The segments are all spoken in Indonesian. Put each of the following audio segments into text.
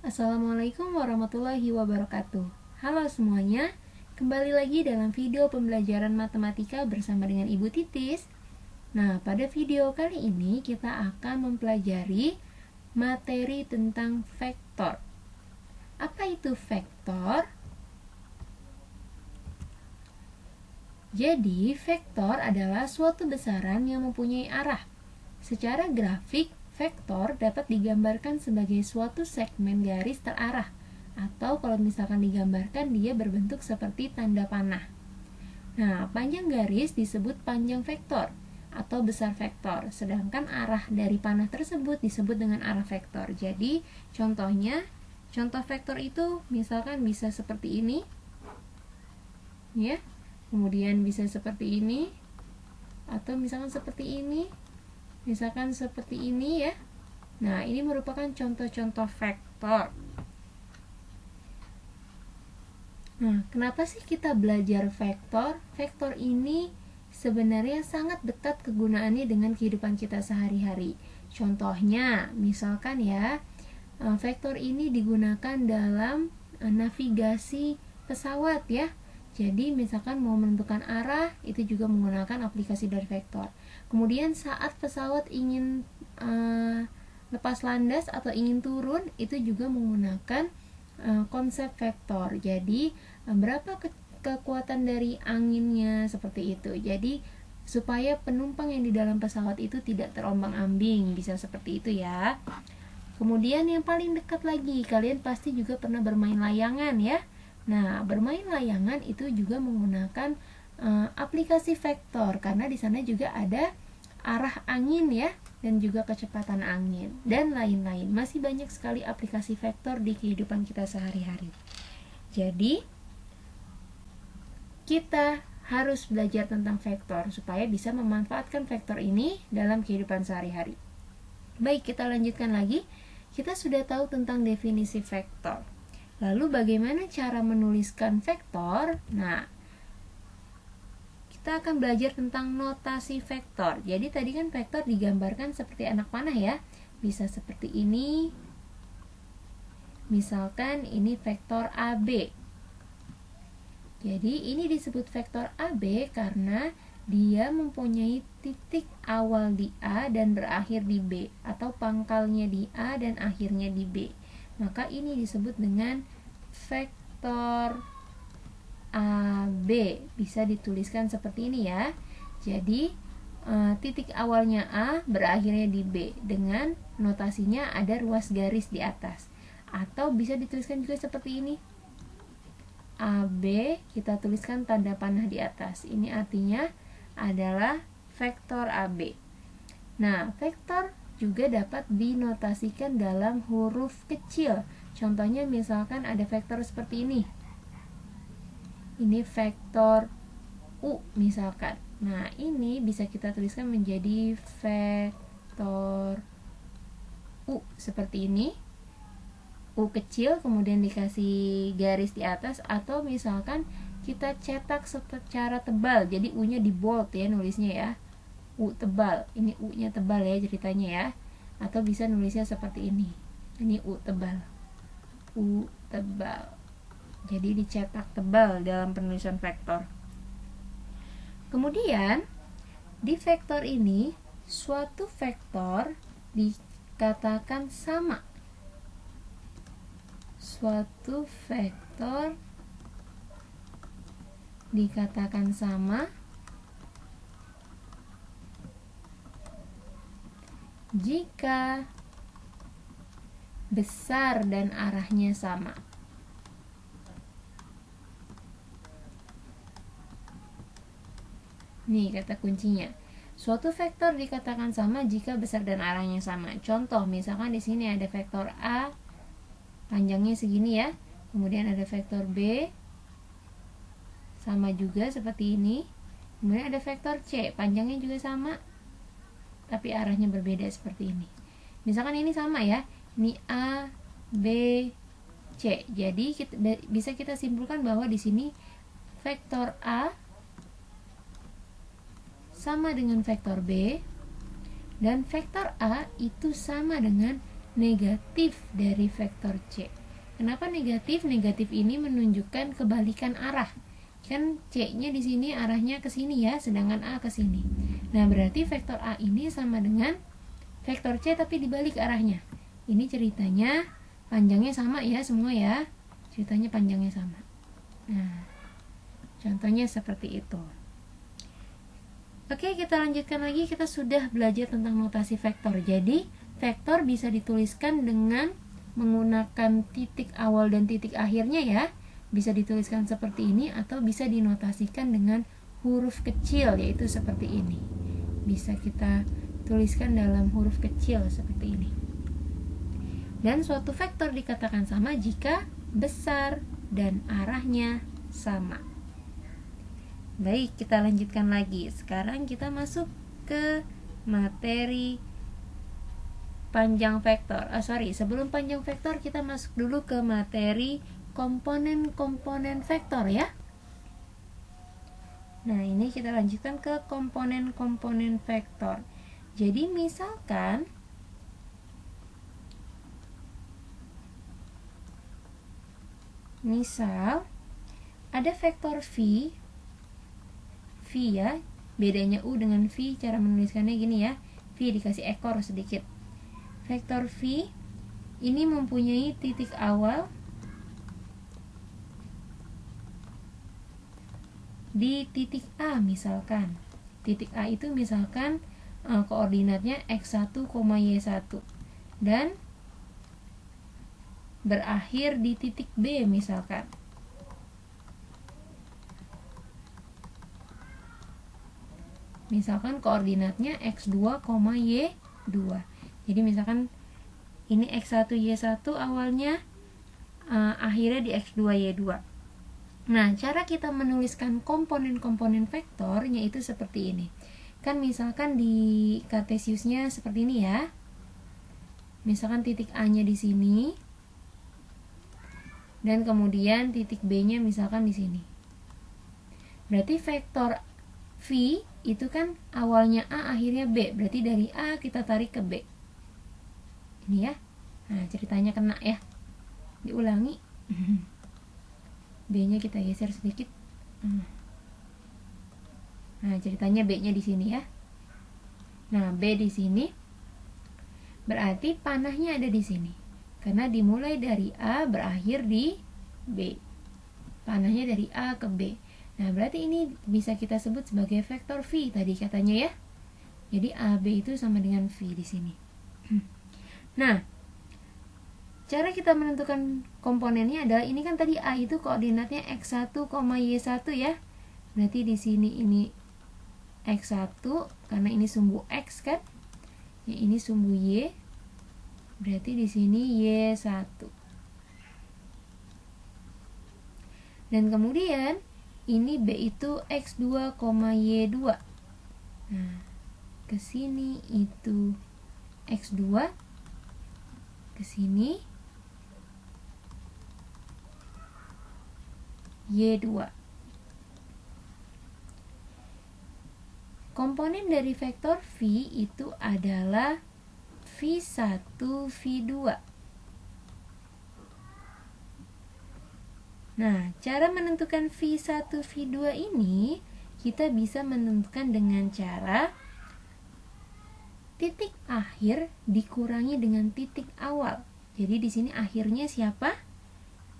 Assalamualaikum warahmatullahi wabarakatuh. Halo semuanya, kembali lagi dalam video pembelajaran matematika bersama dengan Ibu Titis. Nah, pada video kali ini kita akan mempelajari materi tentang vektor. Apa itu vektor? Jadi, vektor adalah suatu besaran yang mempunyai arah. Secara grafik, vektor dapat digambarkan sebagai suatu segmen garis terarah, atau kalau misalkan digambarkan dia berbentuk seperti tanda panah. Nah, panjang garis disebut panjang vektor atau besar vektor, sedangkan arah dari panah tersebut disebut dengan arah vektor. Jadi, contoh vektor itu misalkan bisa seperti ini, ya, kemudian bisa seperti ini, atau misalkan seperti ini. Misalkan seperti ini ya. Nah, ini merupakan contoh-contoh vektor. Nah, kenapa sih kita belajar vektor? Vektor ini sebenarnya sangat dekat kegunaannya dengan kehidupan kita sehari-hari. Contohnya, misalkan ya, vektor ini digunakan dalam navigasi pesawat ya. Jadi misalkan mau menentukan arah, itu juga menggunakan aplikasi dari vektor. Kemudian saat pesawat ingin lepas landas atau ingin turun, itu juga menggunakan konsep vektor. Jadi berapa kekuatan dari anginnya, seperti itu. Jadi supaya penumpang yang di dalam pesawat itu tidak terombang-ambing, bisa seperti itu ya. Kemudian yang paling dekat lagi, kalian pasti juga pernah bermain layangan ya. Nah, bermain layangan itu juga menggunakan aplikasi vektor, karena di sana juga ada arah angin ya, dan juga kecepatan angin dan lain-lain. Masih banyak sekali aplikasi vektor di kehidupan kita sehari-hari. Jadi, kita harus belajar tentang vektor supaya bisa memanfaatkan vektor ini dalam kehidupan sehari-hari. Baik, kita lanjutkan lagi. Kita sudah tahu tentang definisi vektor. Lalu bagaimana cara menuliskan vektor? Nah, kita akan belajar tentang notasi vektor. Jadi tadi kan vektor digambarkan seperti anak panah ya. Bisa seperti ini. Misalkan ini vektor AB. Jadi ini disebut vektor AB karena dia mempunyai titik awal di A dan berakhir di B, atau pangkalnya di A dan akhirnya di B. Maka ini disebut dengan vektor AB. Bisa dituliskan seperti ini ya. Jadi titik awalnya A, berakhirnya di B, dengan notasinya ada ruas garis di atas. Atau bisa dituliskan juga seperti ini. AB kita tuliskan tanda panah di atas. Ini artinya adalah vektor AB. Nah, vektor juga dapat dinotasikan dalam huruf kecil. Contohnya misalkan ada vektor seperti ini. Ini vektor U misalkan. Nah, ini bisa kita tuliskan menjadi vektor U seperti ini. U kecil kemudian dikasih garis di atas, atau misalkan kita cetak secara tebal. Jadi U-nya di bold ya nulisnya ya. U tebal. Ini U-nya tebal ya ceritanya ya. Atau bisa nulisnya seperti ini. Ini U tebal. U tebal. Jadi dicetak tebal dalam penulisan vektor. Kemudian di vektor ini suatu vektor dikatakan sama. Suatu vektor dikatakan sama jika besar dan arahnya sama. Nih kata kuncinya. Suatu vektor dikatakan sama jika besar dan arahnya sama. Contoh, misalkan di sini ada vektor A, panjangnya segini ya. Kemudian ada vektor B, sama juga seperti ini. Kemudian ada vektor C, panjangnya juga sama, tapi arahnya berbeda seperti ini. Misalkan ini sama ya. Ini A, B, C. Jadi bisa kita simpulkan bahwa di sini vektor A sama dengan vektor B, dan vektor A itu sama dengan negatif dari vektor C. Kenapa negatif? Negatif ini menunjukkan kebalikan arah. Kan C-nya di sini arahnya ke sini ya, sedangkan A ke sini. Nah, berarti vektor A ini sama dengan vektor C tapi dibalik arahnya. Ini ceritanya panjangnya sama ya semua ya. Ceritanya panjangnya sama. Nah, contohnya seperti itu. Oke, kita lanjutkan lagi. Kita sudah belajar tentang notasi vektor. Jadi, vektor bisa dituliskan dengan menggunakan titik awal dan titik akhirnya ya. Bisa dituliskan seperti ini atau bisa dinotasikan dengan huruf kecil, yaitu seperti ini. Bisa kita tuliskan dalam huruf kecil seperti ini. Dan suatu vektor dikatakan sama jika besar dan arahnya sama. Baik, kita lanjutkan lagi. Sekarang kita masuk ke materi panjang vektor. Sebelum panjang vektor kita masuk dulu ke materi komponen-komponen vektor ya. Nah, ini kita lanjutkan ke komponen-komponen vektor. Jadi misalkan ada vektor V ya, bedanya U dengan V, cara menuliskannya gini ya, V dikasih ekor sedikit. Vektor V ini mempunyai titik awal di titik A misalkan. Titik A itu misalkan koordinatnya x1, y1 dan berakhir di titik B misalkan. Misalkan koordinatnya x2, y2. Jadi misalkan ini x1, y1 awalnya, akhirnya di x2, y2. Nah, cara kita menuliskan komponen-komponen vektornya itu seperti ini. Kan misalkan di kartesiusnya seperti ini ya. Misalkan titik A-nya di sini. Dan kemudian titik B-nya misalkan di sini. Berarti vektor V itu kan awalnya A, akhirnya B. Berarti dari A kita tarik ke B. Ini ya. Nah, ceritanya kena ya. Diulangi. B-nya kita geser sedikit. Nah, ceritanya B-nya di sini ya. Nah, B di sini. Berarti panahnya ada di sini. Karena dimulai dari A berakhir di B. Panahnya dari A ke B. Nah, berarti ini bisa kita sebut sebagai vektor V tadi katanya ya. Jadi AB itu sama dengan V di sini. Nah, cara kita menentukan komponennya adalah ini kan tadi A itu koordinatnya x1, y1 ya. Berarti di sini ini x1 karena ini sumbu x kan. Ya, ini sumbu y. Berarti di sini y1. Dan kemudian ini B itu x2, y2. Nah, ke sini itu x2, ke sini y2. Komponen dari vektor V itu adalah V1, V2. Nah, cara menentukan V1, V2 ini kita bisa menentukan dengan cara titik akhir dikurangi dengan titik awal. Jadi di sini akhirnya siapa?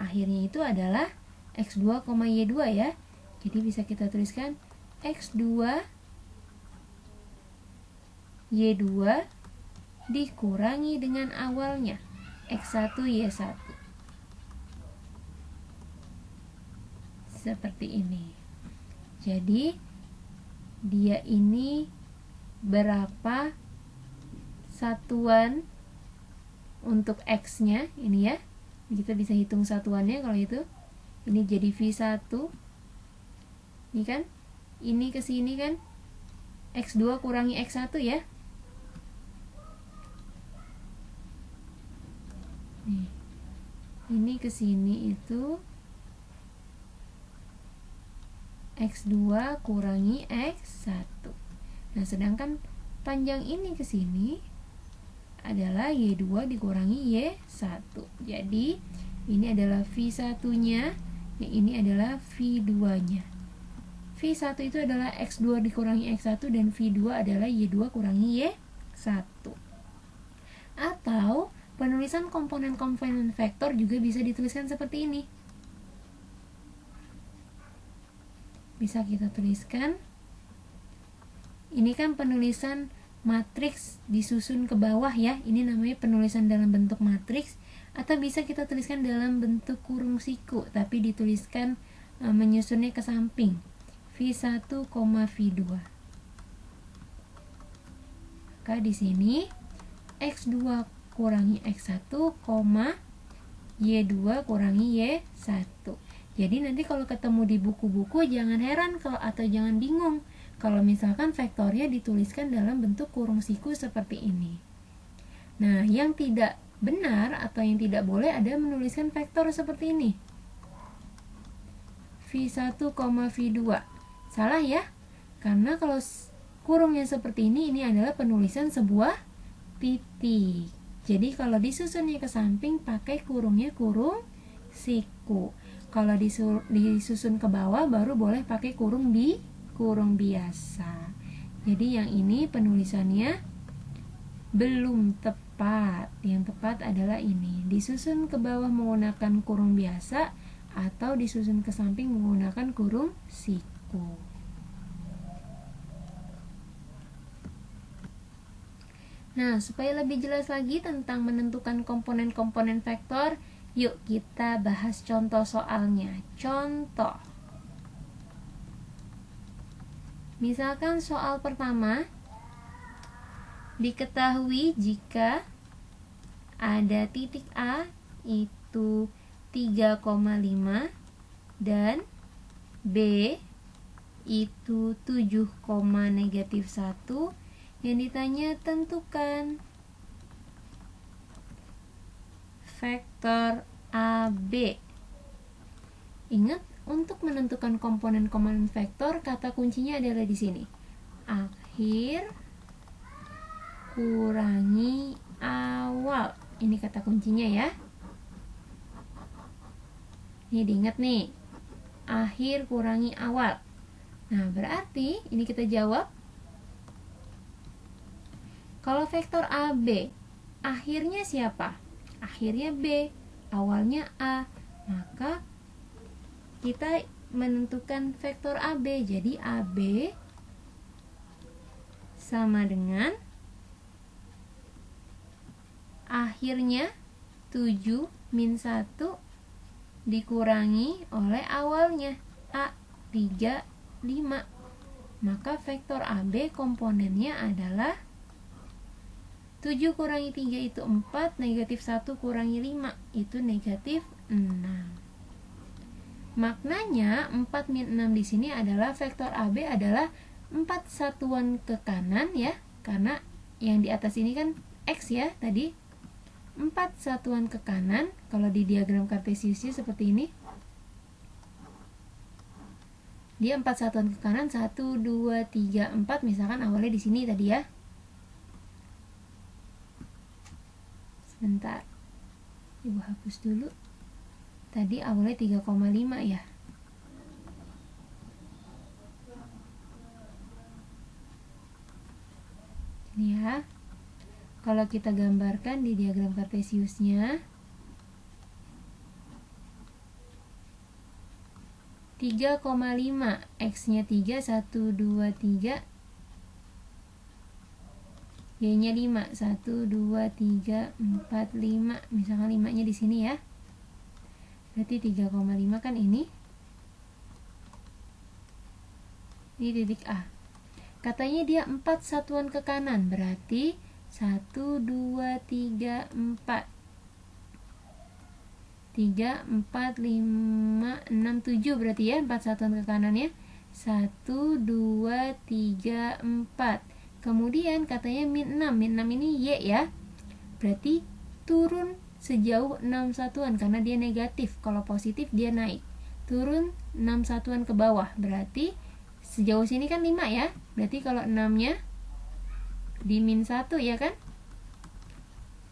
Akhirnya itu adalah x2, y2 ya. Jadi bisa kita tuliskan x2 y2 dikurangi dengan awalnya x1, y1. Seperti ini. Jadi dia ini berapa satuan untuk x-nya ini ya. Kita bisa hitung satuannya kalau itu. Ini jadi V1. Ini kan? Ini ke sini kan? X2 kurangi X1 ya. Nih. Ini ke sini itu X2 kurangi X1. Nah, sedangkan panjang ini ke sini adalah Y2 dikurangi Y1. Jadi ini adalah V1-nya, ini adalah V2-nya. V1 itu adalah X2 dikurangi X1 dan V2 adalah Y2 kurangi Y1. Atau penulisan komponen-komponen vektor juga bisa dituliskan seperti ini. Bisa kita tuliskan. Ini kan penulisan matriks disusun ke bawah ya. Ini namanya penulisan dalam bentuk matriks. Atau bisa kita tuliskan dalam bentuk kurung siku, tapi dituliskan menyusunnya ke samping. V1, V2. Maka di sini X2 kurangi X1, Y2 kurangi Y1. Jadi nanti kalau ketemu di buku-buku jangan heran atau jangan bingung kalau misalkan vektornya dituliskan dalam bentuk kurung siku seperti ini. Nah, yang tidak benar atau yang tidak boleh ada menuliskan vektor seperti ini. V1, V2. Salah ya? Karena kalau kurungnya seperti ini adalah penulisan sebuah titik. Jadi kalau disusunnya ke samping pakai kurungnya kurung siku. Kalau disusun ke bawah baru boleh pakai kurung biasa. Jadi yang ini penulisannya belum tepat. Yang tepat adalah ini. Disusun ke bawah menggunakan kurung biasa atau disusun ke samping menggunakan kurung siku. Nah, supaya lebih jelas lagi tentang menentukan komponen-komponen vektor, yuk kita bahas contoh soalnya. Contoh. Misalkan soal pertama, diketahui jika ada titik A itu 3,5 dan B itu 7,-1. Yang ditanya tentukan vektor AB. Ingat, untuk menentukan komponen-komponen vektor, kata kuncinya adalah di sini. Akhir kurangi awal. Ini kata kuncinya ya. Ini diingat nih. Akhir kurangi awal. Nah, berarti ini kita jawab. Kalau vektor AB, akhirnya siapa? Akhirnya B, awalnya A. Maka kita menentukan vektor AB. Jadi AB sama dengan akhirnya 7 min 1 dikurangi oleh awalnya A, 3, 5. Maka vektor AB komponennya adalah 7 kurangi 3 itu 4, negatif 1 kurangi 5 itu negatif 6. Maknanya 4 min 6 di sini adalah vektor AB adalah 4 satuan ke kanan ya, karena yang di atas ini kan X ya tadi. 4 satuan ke kanan, kalau di diagram kartesiusnya seperti ini. Dia 4 satuan ke kanan, 1, 2, 3, 4, misalkan awalnya di sini tadi ya. Sebentar, Ibu hapus dulu. Tadi awalnya 3,5 ya. Ini ya. Kalau kita gambarkan di diagram kartesiusnya, 3,5, X-nya 3, 1, 2, 3, Y-nya 5, 1, 2, 3, 4, 5. Misalkan 5-nya di sini ya. Berarti 3,5 kan ini. Ini titik A. Katanya dia 4 satuan ke kanan. Berarti 1, 2, 3, 4. 3, 4, 5, 6, 7 berarti ya 4 satuan ke kanannya. 1, 2, 3, 4. Kemudian katanya min 6. Min 6 ini Y ya. Berarti turun sejauh 6 satuan karena dia negatif. Kalau positif dia naik. Turun 6 satuan ke bawah. Berarti sejauh sini kan 5 ya. Berarti kalau 6-nya di min 1 ya kan.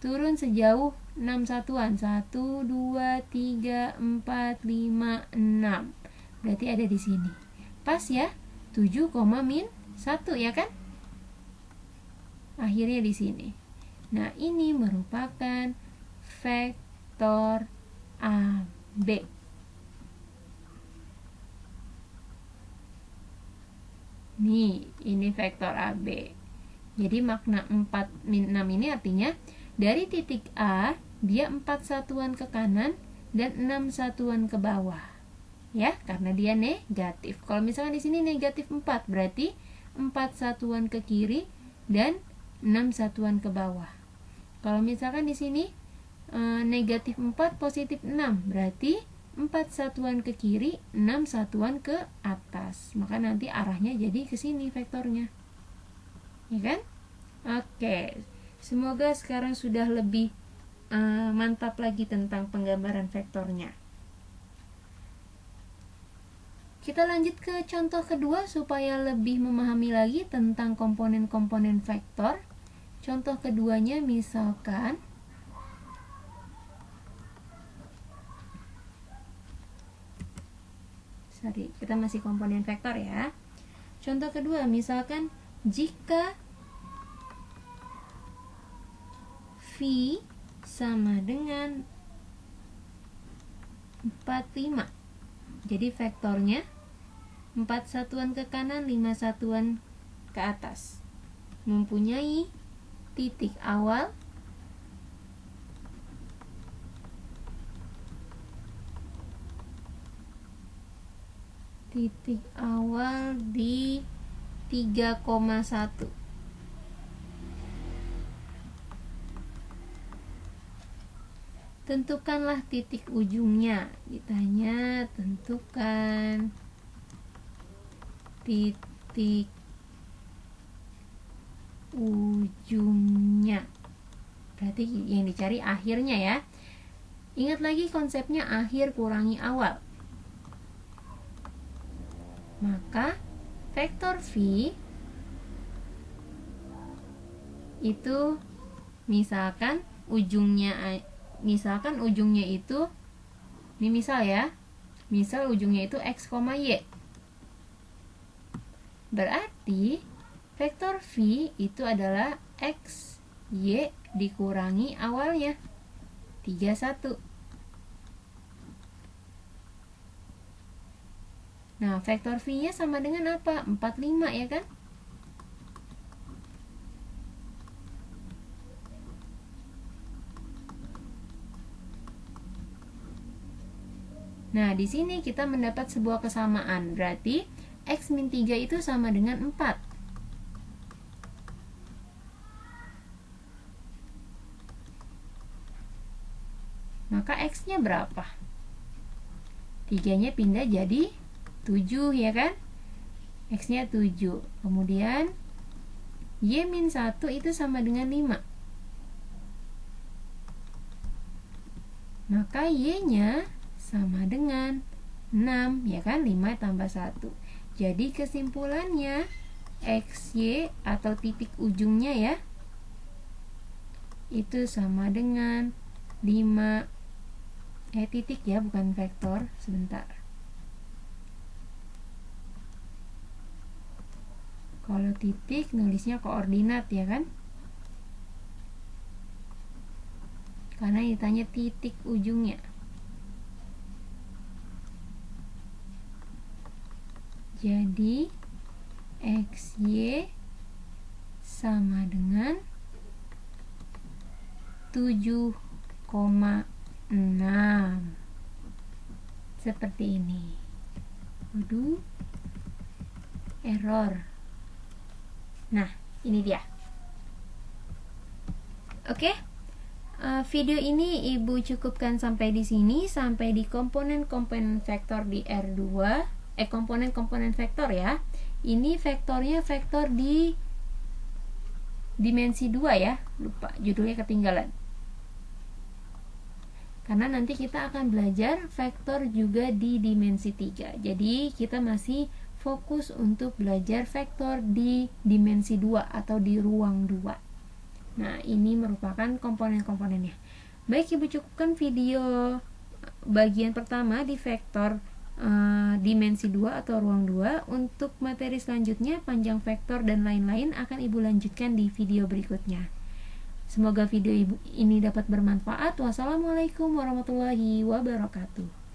turun sejauh 6 satuan. 1, 2, 3, 4, 5, 6. Berarti ada di sini. Pas ya? 7, min 1 ya kan? Akhirnya di sini. Nah, ini merupakan vektor AB. Nih, ini vektor AB. Jadi makna 4 min 6 ini artinya dari titik A dia 4 satuan ke kanan dan 6 satuan ke bawah. Ya, karena dia negatif. Kalau misalkan di sini negatif 4, berarti 4 satuan ke kiri dan 6 satuan ke bawah. Kalau misalkan di sini negatif 4 positif 6, berarti 4 satuan ke kiri, 6 satuan ke atas. Maka nanti arahnya jadi ke sini vektornya. Ya kan? Oke. Semoga sekarang sudah lebih mantap lagi tentang penggambaran vektornya. Kita lanjut ke contoh kedua supaya lebih memahami lagi tentang komponen-komponen vektor. Contoh keduanya misalkan kita masih komponen vektor ya. Contoh kedua, misalkan jika V sama dengan 45. Jadi vektornya 4 satuan ke kanan, 5 satuan ke atas. Mempunyai titik awal di 3,1. Tentukanlah titik ujungnya. Ditanya tentukan titik ujungnya. Berarti yang dicari akhirnya ya. Ingat lagi konsepnya akhir kurangi awal. Maka vektor V itu misalkan ujungnya itu, ini misal ya, misal ujungnya itu X, Y. Berarti vektor V itu adalah X, Y dikurangi awalnya 31. Nah, vektor V-nya sama dengan apa? 45 ya kan? Nah, di sini kita mendapat sebuah kesamaan. Berarti X min 3 itu sama dengan 4. Maka X-nya berapa? 3-nya pindah jadi 7 ya kan? X-nya 7. Kemudian Y min 1 itu sama dengan 5. Maka Y-nya sama dengan 6 ya kan? 5 tambah 1. Jadi kesimpulannya XY atau titik ujungnya ya itu sama dengan 5 titik ya, bukan vektor. Sebentar. Kalau titik nulisnya koordinat ya kan? Karena ditanya titik ujungnya. Jadi XY sama dengan 7,6. Seperti ini. Waduh, error. Nah, ini dia. Oke. Video ini Ibu cukupkan sampai di sini, sampai di komponen-komponen vektor di R2. Komponen-komponen vektor ya. Ini vektornya vektor di dimensi 2 ya. Lupa, judulnya ketinggalan. Karena nanti kita akan belajar vektor juga di dimensi 3. Jadi kita masih fokus untuk belajar vektor di dimensi 2 atau di ruang 2. Nah, ini merupakan komponen-komponennya. Baik, Ibu cukupkan video bagian pertama di vektor dimensi 2 atau ruang 2. Untuk materi selanjutnya, panjang vektor dan lain-lain akan Ibu lanjutkan di video berikutnya. Semoga video ini dapat bermanfaat. Wassalamualaikum warahmatullahi wabarakatuh.